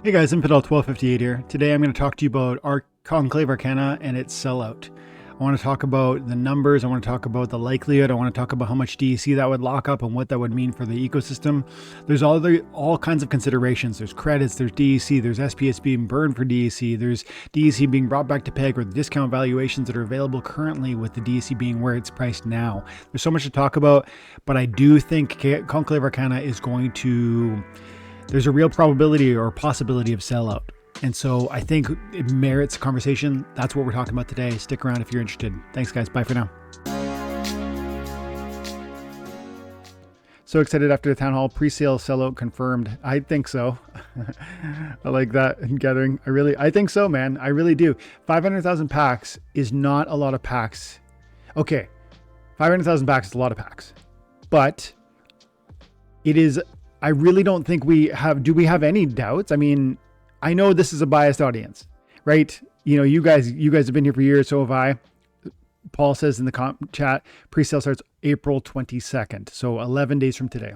Hey guys, Infidel1258 here. Today I'm going to talk to you about our Conclave Arcana and its sellout. I want to talk about the numbers, I want to talk about the likelihood, I want to talk about how much DEC that would lock up and what that would mean for the ecosystem. There's all kinds of considerations. There's credits, there's DEC, there's SPS being burned for DEC, there's DEC being brought back to peg, or the discount valuations that are available currently with the DEC being where it's priced now. There's so much to talk about, but I do think Conclave Arcana is going to... There's a real probability or possibility of sellout. And so I think it merits conversation. That's what we're talking about today. Stick around if you're interested. Thanks, guys. Bye for now. So excited after the town hall. Pre-sale sellout confirmed. I think so. I like that in gathering. I think so, man. I really do. 500,000 packs is not a lot of packs. Okay. 500,000 packs is a lot of packs. But it is... I really don't think do we have any doubts? I mean, I know this is a biased audience, right? You know, you guys have been here for years, so have I. Paul says in the chat, pre-sale starts April 22nd. So 11 days from today.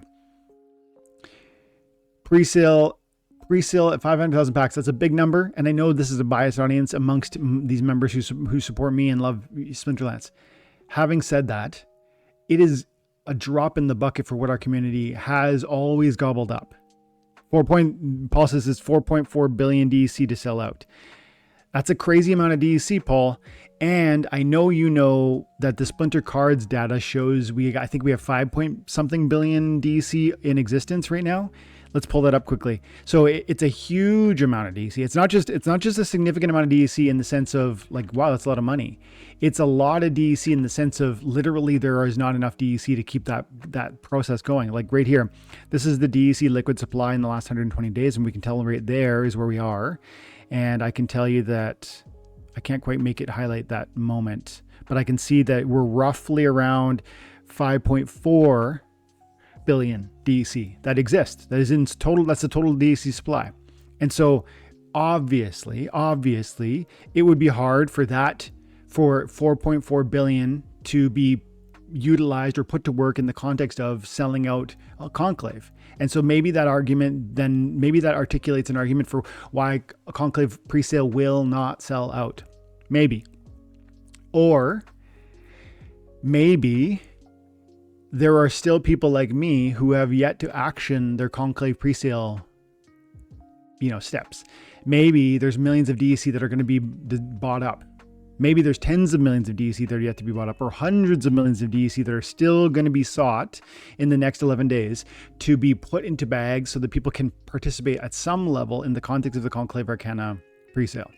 Pre-sale at 500,000 packs. That's a big number. And I know this is a biased audience amongst these members who support me and love Splinterlands. Having said that, it is a drop in the bucket for what our community has always gobbled up. Paul says it's 4.4 billion DEC to sell out. That's a crazy amount of DEC, Paul. And I know you know that the Splinter Cards data shows I think we have 5-point-something billion DEC in existence right now. Let's pull that up quickly. So it's a huge amount of DEC. It's not just a significant amount of DEC in the sense of like, wow, that's a lot of money. It's a lot of DEC in the sense of literally there is not enough DEC to keep that process going. Like right here, this is the DEC liquid supply in the last 120 days, and we can tell right there is where we are. And I can tell you that I can't quite make it highlight that moment, but I can see that we're roughly around 5.4 billion DEC that exists. That is in total. That's the total DEC supply. And so obviously it would be hard for 4.4 billion to be utilized or put to work in the context of selling out a Conclave. And so maybe that articulates an argument for why a Conclave presale will not sell out. Maybe. Or maybe there are still people like me who have yet to action their Conclave presale, steps. Maybe there's millions of DEC that are going to be bought up. Maybe there's tens of millions of DEC that are yet to be bought up, or hundreds of millions of DEC that are still going to be sought in the next 11 days to be put into bags so that people can participate at some level in the context of the Conclave Arcana presale.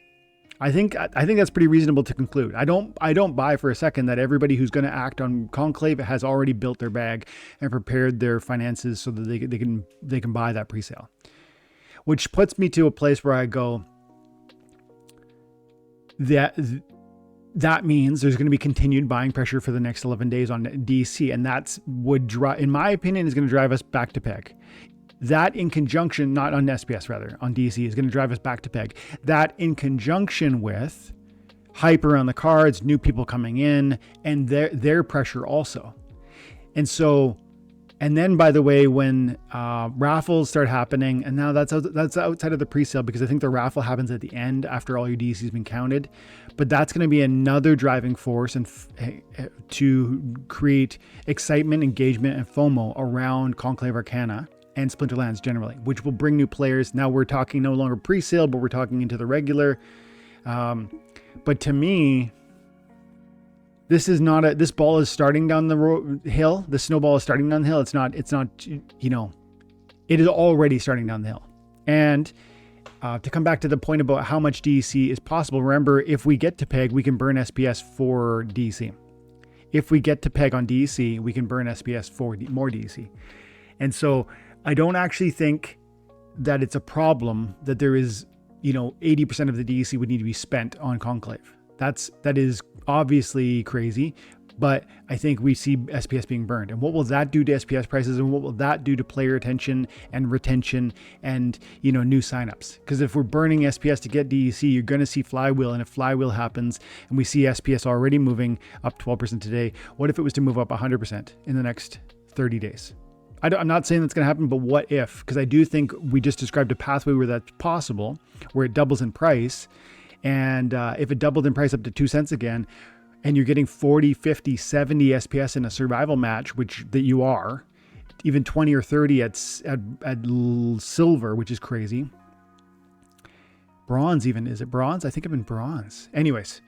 I think that's pretty reasonable to conclude. I don't buy for a second that everybody who's going to act on Conclave has already built their bag and prepared their finances so that they can buy that presale. Which puts me to a place where I go, that means there's going to be continued buying pressure for the next 11 days on DEC, and that's in my opinion, is going to drive us back to peg. That in conjunction, not on SPS rather, on DEC, is going to drive us back to peg. That in conjunction with hype around the cards, new people coming in, and their pressure also. And then, by the way, when raffles start happening, and now that's outside of the pre-sale, because I think the raffle happens at the end after all your DEC has been counted. But that's going to be another driving force and to create excitement, engagement, and FOMO around Conclave Arcana and Splinterlands generally, which will bring new players. Now we're talking no longer pre-sale, but we're talking into the regular. But to me, this ball is starting down the hill. The snowball is starting down the hill. It's not, it is already starting down the hill. And to come back to the point about how much DEC is possible, remember, if we get to peg, we can burn SPS for DEC. If we get to peg on DEC, we can burn SPS for more DEC. And so I don't actually think that it's a problem that there is, 80% of the DEC would need to be spent on Conclave. That is obviously crazy, but I think we see SPS being burned. And what will that do to SPS prices, and what will that do to player attention and retention and, new signups? Because if we're burning SPS to get DEC, you're going to see flywheel. And if flywheel happens and we see SPS already moving up 12% today, what if it was to move up 100% in the next 30 days? I'm not saying that's going to happen, but what if? Because I do think we just described a pathway where that's possible, where it doubles in price. And if it doubled in price up to 2 cents again, and you're getting 40, 50, 70 SPS in a survival match, which that you are, even 20 or 30 at silver, which is crazy. Bronze even. Is it bronze? I think I'm in bronze. Anyways,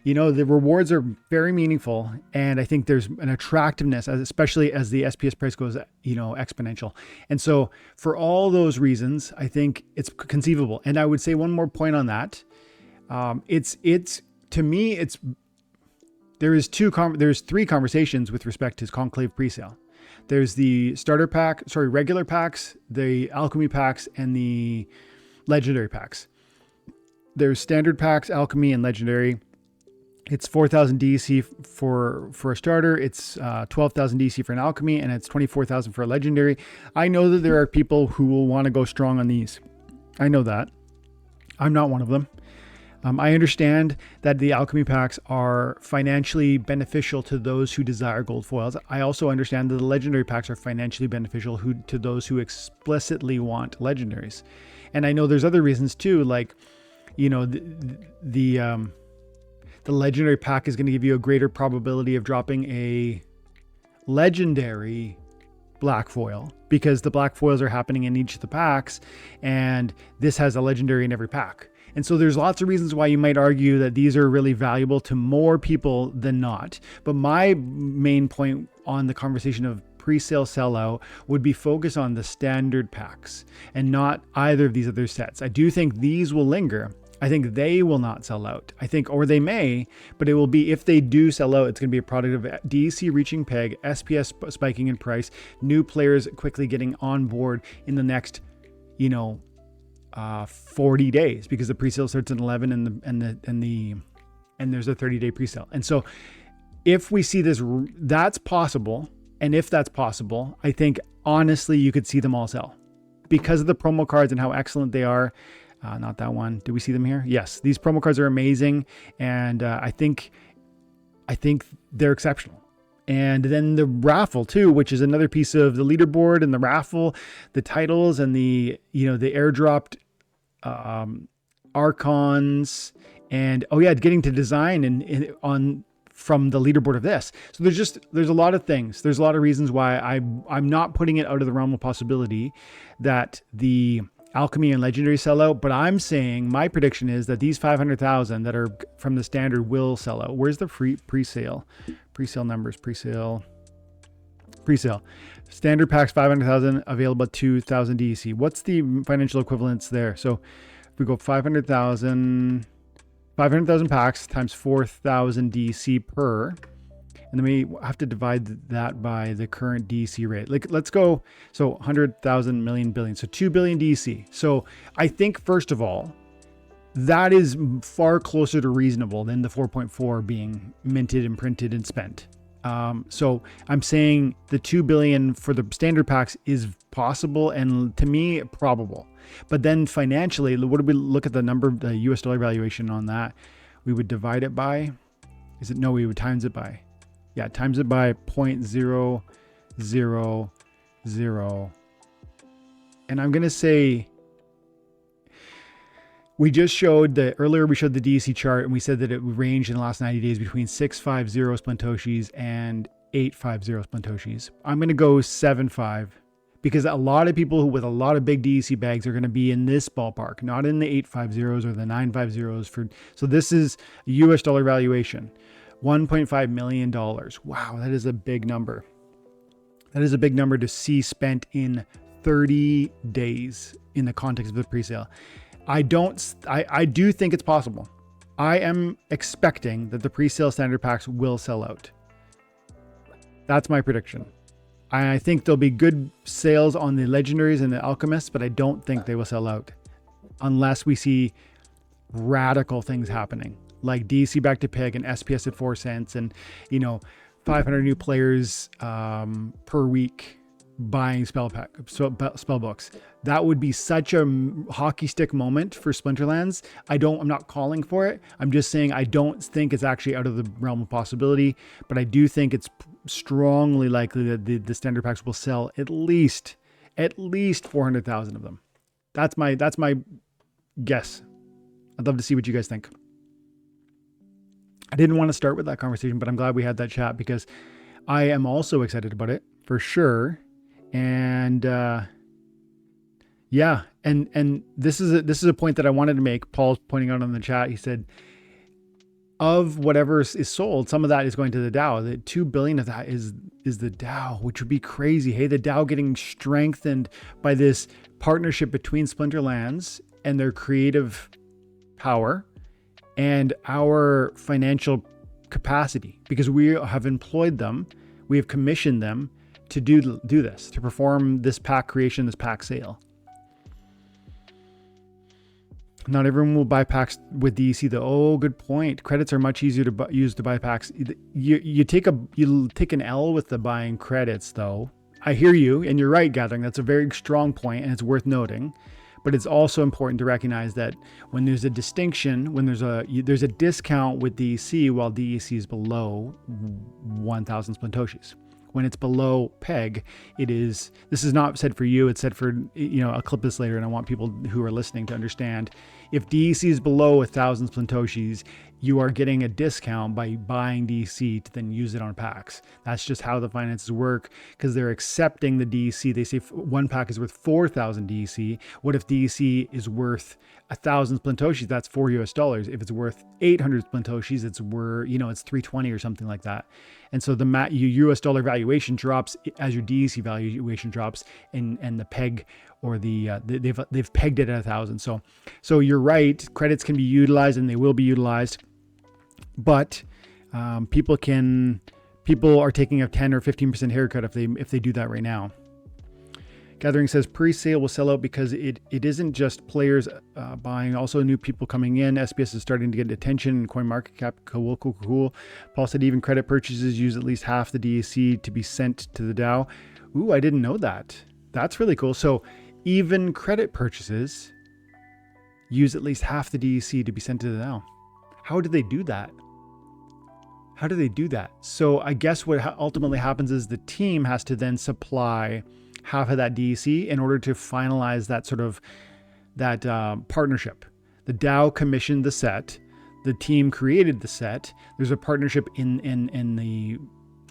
the rewards are very meaningful. And I think there's an attractiveness, especially as the SPS price goes, exponential. And so for all those reasons, I think it's conceivable. And I would say one more point on that. To me, there's 3 conversations with respect to Conclave presale. There's the regular packs, the alchemy packs, and the legendary packs. There's standard packs, alchemy, and legendary. It's 4,000 DC for a starter. It's 12,000 DC for an alchemy, and it's 24,000 for a legendary. I know that there are people who will want to go strong on these. I know that. I'm not one of them. I understand that the alchemy packs are financially beneficial to those who desire gold foils. I also understand that the legendary packs are financially beneficial to those who explicitly want legendaries. And I know there's other reasons too, like, the legendary pack is going to give you a greater probability of dropping a legendary black foil because the black foils are happening in each of the packs, and this has a legendary in every pack. And so there's lots of reasons why you might argue that these are really valuable to more people than not. But my main point on the conversation of pre-sale sellout would be focused on the standard packs and not either of these other sets. I do think these will linger. I think they will not sell out. Or they may, but it will be, if they do sell out, it's going to be a product of DC reaching peg, SPS spiking in price, new players quickly getting on board in the next, 40 days, because the presale starts in 11 and there's a 30-day presale. And so if we see this, that's possible. And if that's possible, I think honestly, you could see them all sell because of the promo cards and how excellent they are. Not that one. Do we see them here? Yes. These promo cards are amazing. And I think they're exceptional. And then the raffle too, which is another piece of the leaderboard and the raffle, the titles and the airdropped archons, and getting to design from the leaderboard of this. So there's a lot of things. There's a lot of reasons why I'm not putting it out of the realm of possibility that the alchemy and legendary sell out, but I'm saying my prediction is that these 500,000 that are from the standard will sell out. Where's the presale numbers? Presale. Standard packs 500,000, available at 2,000 DC. What's the financial equivalence there? So if we go 500,000 packs times 4,000 DC per, and then we have to divide that by the current DC rate. Like, let's go, so 100,000 million billion, so 2 billion DC. So I think, first of all, that is far closer to reasonable than the 4.4 being minted and printed and spent. So I'm saying the 2 billion for the standard packs is possible and to me probable. But then financially, what do we look at the number, the US dollar valuation on that? We would divide it by, we would times it by. Yeah, times it by 0.000. And I'm going to say, earlier we showed the DC chart and we said that it would range in the last 90 days between 650 splintoshis and 850 splintoshis. I'm going to go 7.5 because a lot of people with a lot of big DC bags are going to be in this ballpark, not in the 850s or the 950s. So this is a US dollar valuation, $1.5 million. Wow, that is a big number. That is a big number to see spent in 30 days in the context of the presale. I do think it's possible. I am expecting that the presale standard packs will sell out. That's my prediction. I think there'll be good sales on the legendaries and the alchemists, but I don't think they will sell out unless we see radical things happening, like DC back to peg and SPS at 4 cents and 500 new players per week buying spell books. That would be such a hockey stick moment for Splinterlands. I'm not calling for it. I'm just saying I don't think it's actually out of the realm of possibility, but I do think it's strongly likely that the standard packs will sell at least 400,000 of them. That's my guess. I'd love to see what you guys think. I didn't want to start with that conversation, but I'm glad we had that chat because I am also excited about it for sure. And yeah, and this is a point that I wanted to make. Paul's pointing out on the chat. He said, of whatever is sold, some of that is going to the DAO. The 2 billion of that is the DAO, which would be crazy. Hey, the DAO getting strengthened by this partnership between Splinterlands and their creative power and our financial capacity, because we have employed them, we have commissioned them to do this, to perform this pack creation, this pack sale. Not everyone will buy packs with DEC though. Oh, good point. Credits are much easier to use to buy packs. You take an L with the buying credits though. I hear you, and you're right, Gathering. That's a very strong point, and it's worth noting. But it's also important to recognize that when there's a distinction, when there's a discount with DEC while DEC is below 1,000 Splintoshis. When it's below peg, this is not said for you, it's said for, I'll clip this later and I want people who are listening to understand. If DEC is below 1,000 Splintoshis, you are getting a discount by buying DEC to then use it on packs. That's just how the finances work, because they're accepting the DEC. They say one pack is worth 4,000 DEC. What if DEC is worth 1,000 Splintoshis? That's $4 US. If it's worth 800 Splintoshis, it's worth, it's 320 or something like that. And so your US dollar valuation drops as your DEC valuation drops, and the peg or they've pegged it at 1,000. So you're right. Credits can be utilized and they will be utilized, but people are taking a 10 or 15% haircut if they do that right now. Gathering says pre-sale will sell out because it isn't just players buying, also new people coming in. SPS is starting to get attention. CoinMarketCap, cool. Paul said even credit purchases use at least half the DEC to be sent to the DAO. Ooh, I didn't know that. That's really cool. So even credit purchases use at least half the DEC to be sent to the DAO. How do they do that? So I guess what ultimately happens is the team has to then supply half of that DEC in order to finalize that partnership. The DAO commissioned the set. The team created the set. There's a partnership in the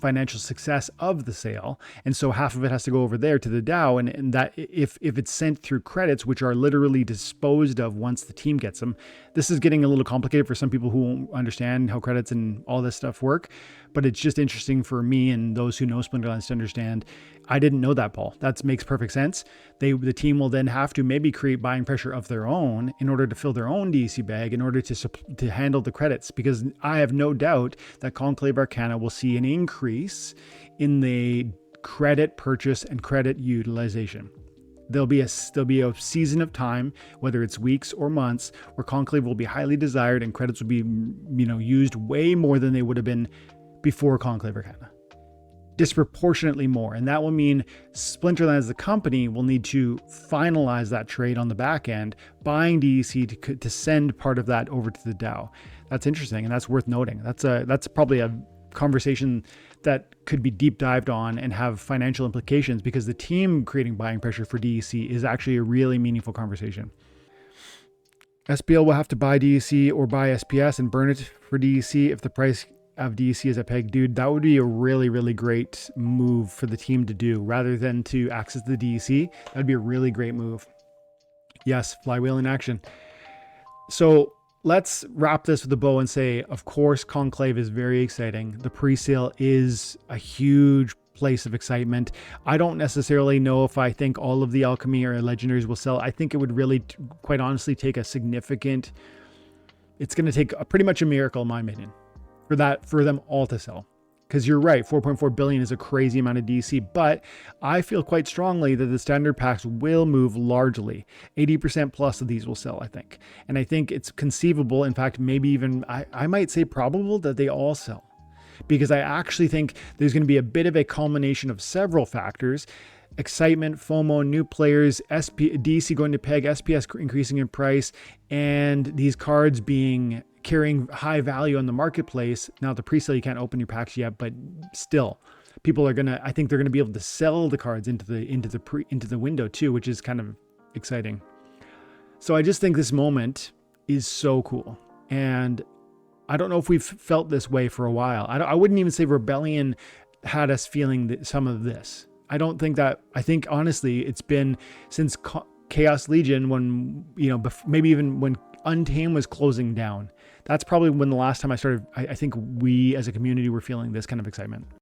financial success of the sale, and so half of it has to go over there to the DAO, and that if it's sent through credits, which are literally disposed of once the team gets them. This is getting a little complicated for some people who won't understand how credits and all this stuff work, but it's just interesting for me and those who know Splinterlands to understand. I didn't know that, Paul. That makes perfect sense. The team will then have to maybe create buying pressure of their own in order to fill their own DEC bag in order to handle the credits, because I have no doubt that Conclave Arcana will see an increase in the credit purchase and credit utilization. There'll be a season of time, whether it's weeks or months, where Conclave will be highly desired and credits will be used way more than they would have been before Conclave Arcana. Disproportionately more. And that will mean Splinterlands, the company, will need to finalize that trade on the back end, buying DEC to send part of that over to the DAO. That's interesting, and that's worth noting. That's probably a conversation that could be deep dived on and have financial implications, because the team creating buying pressure for DEC is actually a really meaningful conversation. SPL will have to buy DEC or buy SPS and burn it for DEC if the price of DEC is a peg. Dude, that would be a really, really great move for the team to do rather than to access the DEC. That'd be a really great move. Yes, flywheel in action. So let's wrap this with a bow and say, of course, Conclave is very exciting. The pre-sale is a huge place of excitement. I don't necessarily know if I think all of the alchemy or legendaries will sell. I think it would really, quite honestly, take it's going to take pretty much a miracle, in my opinion, for them all to sell. Because you're right, 4.4 billion is a crazy amount of DC, but I feel quite strongly that the standard packs will move largely. 80% plus of these will sell, I think. And I think it's conceivable, in fact, maybe even, I might say probable, that they all sell. Because I actually think there's going to be a bit of a culmination of several factors. Excitement, FOMO, new players, DC going to peg, SPS increasing in price, and these cards carrying high value on the marketplace. Now, the pre-sale, you can't open your packs yet, but still, people are gonna, I think they're gonna be able to sell the cards into the window too, which is kind of exciting. So I just think this moment is so cool, and I don't know if we've felt this way for a while. I wouldn't even say Rebellion had us feeling some of this. I don't think that. I think honestly, it's been since Chaos Legion, when, you know, maybe even when Untamed was closing down. That's probably when the last time I think we as a community were feeling this kind of excitement.